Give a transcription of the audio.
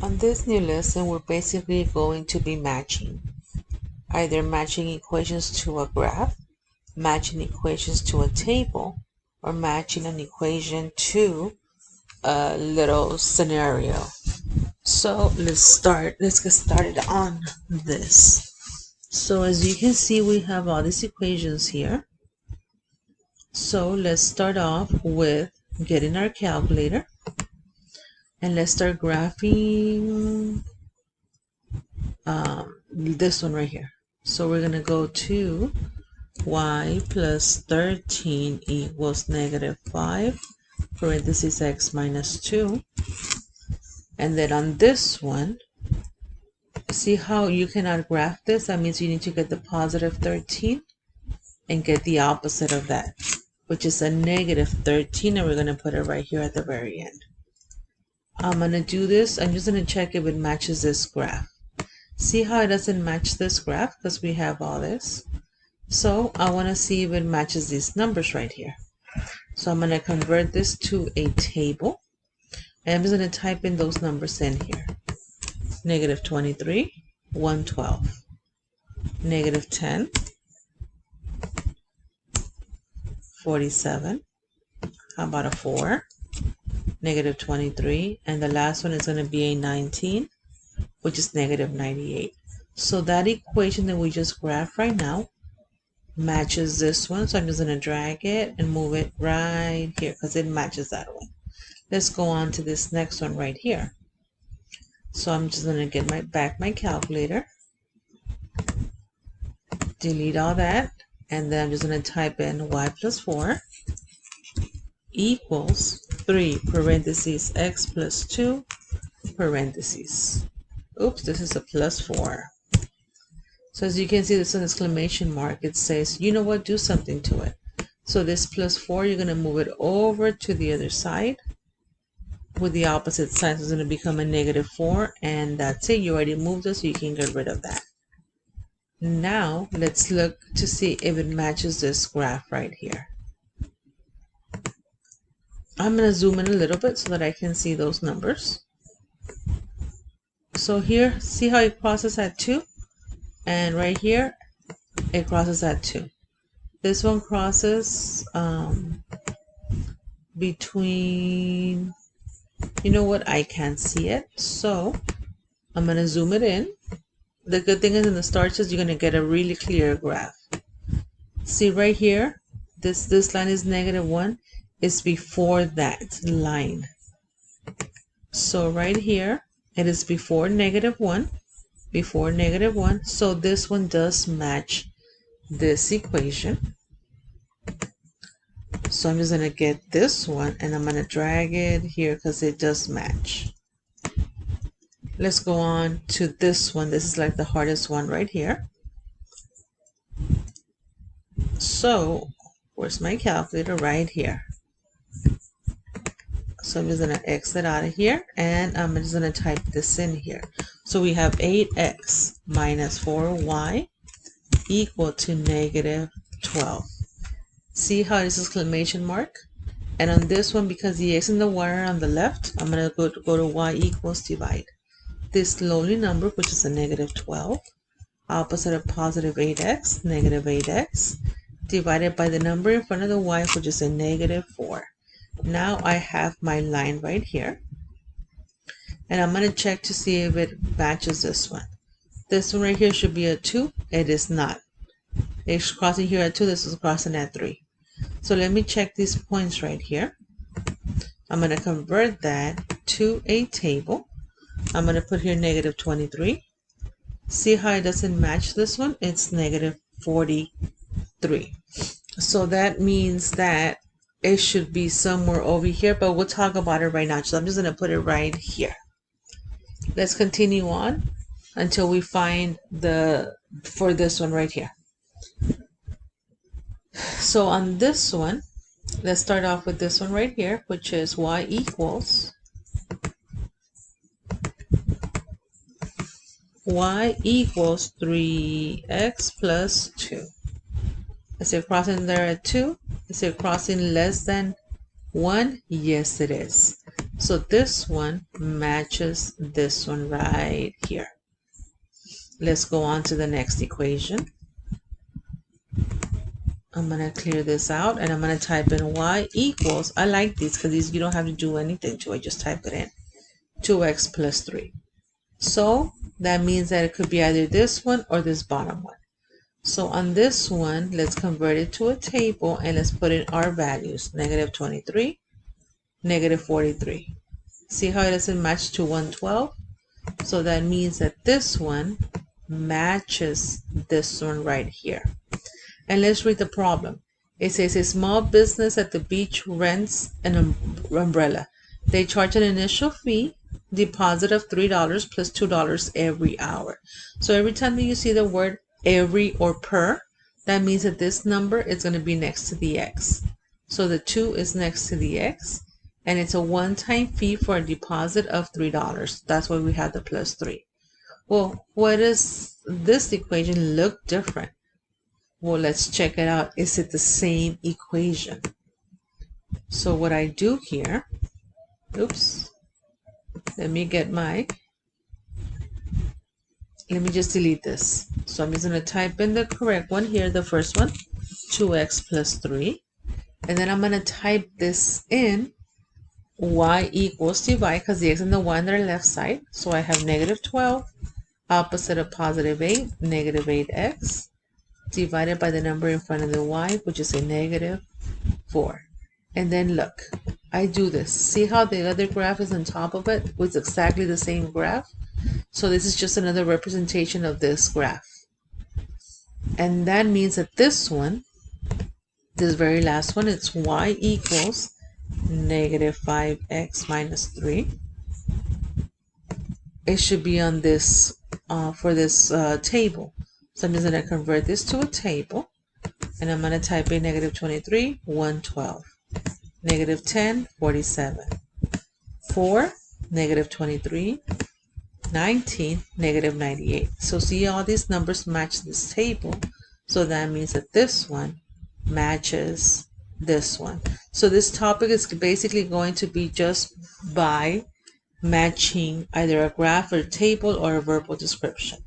On this new lesson, we're basically going to be matching, either matching equations to a graph, matching equations to a table, or matching an equation to a little scenario. So let's get started on this. So as you can see, we have all these equations here. So let's start off with getting our calculator, and let's start graphing this one right here. So we're going to go to y plus 13 equals negative 5, parentheses x minus 2. And then on this one, see how you cannot graph this? That means you need to get the positive 13 and get the opposite of that, which is a negative 13, and we're going to put it right here at the very end. I'm going to do this. I'm just going to check if it matches this graph. See how it doesn't match this graph because we have all this. So I want to see if it matches these numbers right here. So I'm going to convert this to a table. And I'm just going to type in those numbers in here. Negative 23, 112. Negative 10, 47. How about a 4? Negative 23. And the last one is going to be a 19, which is negative 98. So that equation that we just graphed right now matches this one. So I'm just going to drag it and move it right here because it matches that one. Let's go on to this next one right here. So I'm just going to get my calculator, delete all that, and then I'm just going to type in y plus 4 equals 3 parentheses x plus 2 parentheses. Oops, this is a plus 4. So as you can see, this is an exclamation mark. It says, you know what, do something to it. So this plus 4, you're going to move it over to the other side with the opposite sign. So it's going to become a negative 4, and that's it. You already moved it, so you can get rid of that. Now let's look to see if it matches this graph right here. I'm going to zoom in a little bit so that I can see those numbers. So here, see how it crosses at 2? And right here, it crosses at 2. This one crosses between, you know what, I can't see it. So I'm going to zoom it in. The good thing is in the starches, you're going to get a really clear graph. See right here, this line is negative 1. It's before that line. So right here, it is before negative 1. Before negative 1. So this one does match this equation. So I'm just going to get this one and I'm going to drag it here because it does match. Let's go on to this one. This is like the hardest one right here. So where's my calculator? Right here. So I'm just going to exit out of here and I'm just going to type this in here. So we have 8x minus 4y equal to negative 12. See how this is exclamation mark? And on this one, because the x and the y are on the left, I'm going to go to y equals divide. This lonely number, which is a negative 12, opposite of positive 8x, negative 8x, divided by the number in front of the y, which is a negative 4. Now I have my line right here. And I'm going to check to see if it matches this one. This one right here should be a 2. It is not. It's crossing here at 2. This is crossing at 3. So let me check these points right here. I'm going to convert that to a table. I'm going to put here negative 23. See how it doesn't match this one? It's negative 43. So that means that it should be somewhere over here, but we'll talk about it right now. So I'm just going to put it right here. Let's continue on until we find for this one right here. So on this one, let's start off with this one right here, which is y equals 3x plus 2. Is it crossing there at 2? Is it crossing less than 1? Yes, it is. So this one matches this one right here. Let's go on to the next equation. I'm going to clear this out and I'm going to type in y equals, I like these because these you don't have to do anything to it, just type it in, 2x plus 3. So that means that it could be either this one or this bottom one. So on this one, let's convert it to a table and let's put in our values, negative 23, negative 43. See how it doesn't match to 112? So that means that this one matches this one right here. And let's read the problem. It says a small business at the beach rents an umbrella. They charge an initial fee, deposit of $3 plus $2 every hour. So every time that you see the word every or per, that means that this number is going to be next to the x. So the 2 is next to the x, and it's a one-time fee for a deposit of $3. That's why we have the plus 3. Well, what does this equation look different? Well, let's check it out. Is it the same equation? So what I do here, oops, let me just delete this. So I'm just going to type in the correct one here, the first one, 2x plus 3. And then I'm going to type this in, y equals divide, because the x and the y on their left side. So I have negative 12, opposite of positive 8, negative 8x, divided by the number in front of the y, which is a negative 4. And then look, I do this. See how the other graph is on top of it with exactly the same graph? So this is just another representation of this graph. And that means that this one, this very last one, it's y equals negative 5x minus 3. It should be on this, for this table. So I'm just going to convert this to a table. And I'm going to type in negative 23, 112. Negative 10, 47. 4, negative 23. 19, negative 98. So see, all these numbers match this table. So that means that this one matches this one. So this topic is basically going to be just by matching either a graph or table or a verbal description.